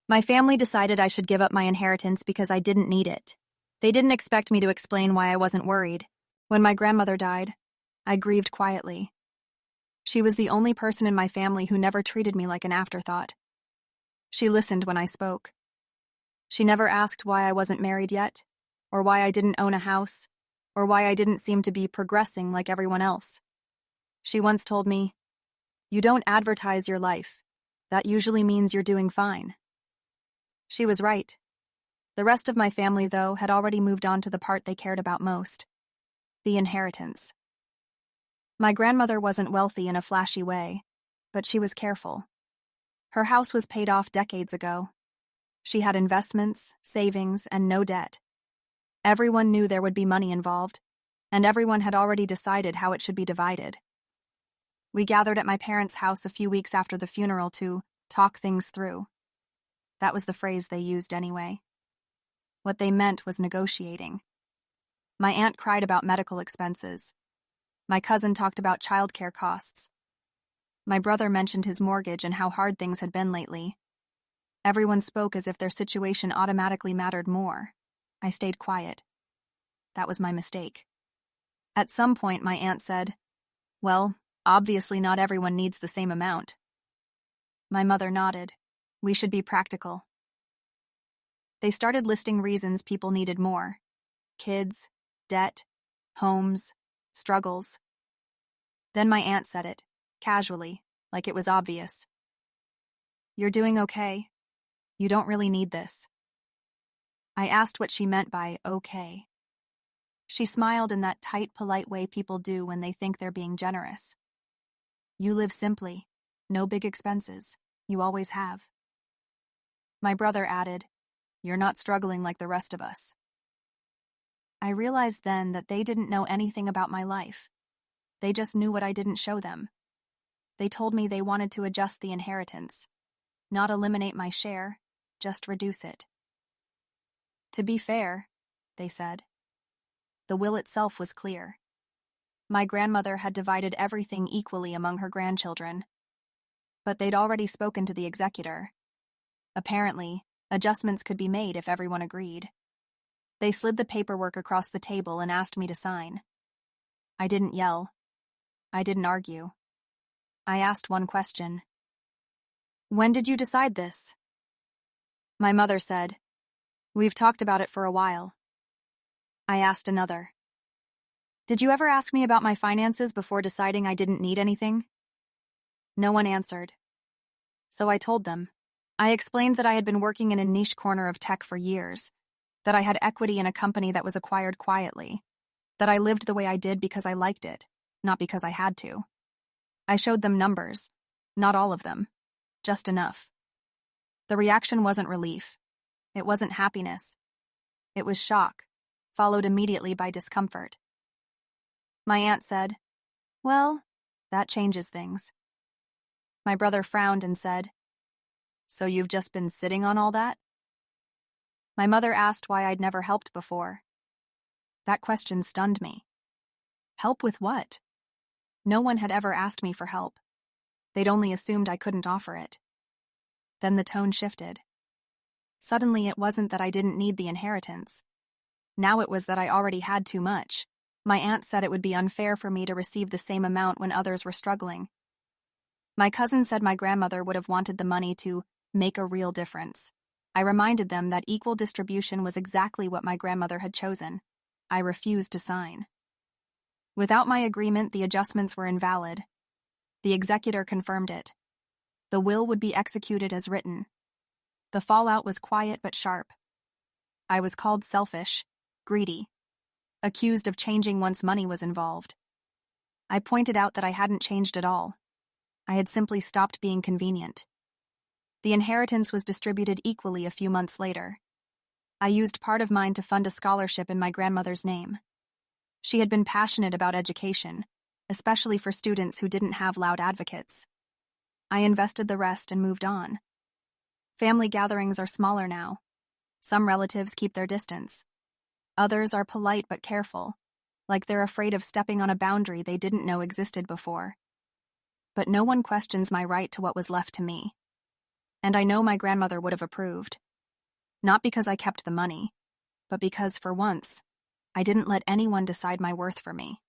My family decided I should give up my inheritance because I didn't need it. They didn't expect me to explain why I wasn't worried. When my grandmother died, I grieved quietly. She was the only person in my family who never treated me like an afterthought. She listened when I spoke. She never asked why I wasn't married yet, or why I didn't own a house, or why I didn't seem to be progressing like everyone else. She once told me, "You don't advertise your life. That usually means you're doing fine." She was right. The rest of my family, though, had already moved on to the part they cared about most: the inheritance. My grandmother wasn't wealthy in a flashy way, but she was careful. Her house was paid off decades ago. She had investments, savings, and no debt. Everyone knew there would be money involved, and everyone had already decided how it should be divided. We gathered at my parents' house a few weeks after the funeral to talk things through. That was the phrase they used anyway. What they meant was negotiating. My aunt cried about medical expenses. My cousin talked about childcare costs. My brother mentioned his mortgage and how hard things had been lately. Everyone spoke as if their situation automatically mattered more. I stayed quiet. That was my mistake. At some point, my aunt said, "Well, obviously not everyone needs the same amount." My mother nodded. We should be practical. They started listing reasons people needed more: kids, debt, homes, struggles. Then my aunt said it, casually, like it was obvious. "You're doing okay. You don't really need this." I asked what she meant by okay. She smiled in that tight, polite way people do when they think they're being generous. "You live simply. No big expenses. You always have." My brother added, "You're not struggling like the rest of us." I realized then that they didn't know anything about my life. They just knew what I didn't show them. They told me they wanted to adjust the inheritance, not eliminate my share, just reduce it. To be fair, they said, the will itself was clear. My grandmother had divided everything equally among her grandchildren, but they'd already spoken to the executor. Apparently, adjustments could be made if everyone agreed. They slid the paperwork across the table and asked me to sign. I didn't yell. I didn't argue. I asked one question. "When did you decide this?" My mother said, "We've talked about it for a while." I asked another. "Did you ever ask me about my finances before deciding I didn't need anything?" No one answered. So I told them. I explained that I had been working in a niche corner of tech for years, that I had equity in a company that was acquired quietly, that I lived the way I did because I liked it, not because I had to. I showed them numbers, not all of them, just enough. The reaction wasn't relief. It wasn't happiness. It was shock, followed immediately by discomfort. My aunt said, "Well, that changes things." My brother frowned and said, "So you've just been sitting on all that?" My mother asked why I'd never helped before. That question stunned me. Help with what? No one had ever asked me for help. They'd only assumed I couldn't offer it. Then the tone shifted. Suddenly it wasn't that I didn't need the inheritance. Now it was that I already had too much. My aunt said it would be unfair for me to receive the same amount when others were struggling. My cousin said my grandmother would have wanted the money to make a real difference. I reminded them that equal distribution was exactly what my grandmother had chosen. I refused to sign. Without my agreement, the adjustments were invalid. The executor confirmed it. The will would be executed as written. The fallout was quiet but sharp. I was called selfish, greedy, accused of changing once money was involved. I pointed out that I hadn't changed at all. I had simply stopped being convenient. The inheritance was distributed equally a few months later. I used part of mine to fund a scholarship in my grandmother's name. She had been passionate about education, especially for students who didn't have loud advocates. I invested the rest and moved on. Family gatherings are smaller now. Some relatives keep their distance. Others are polite but careful, like they're afraid of stepping on a boundary they didn't know existed before. But no one questions my right to what was left to me. and I know my grandmother would have approved. Not because I kept the money, but because, for once, I didn't let anyone decide my worth for me.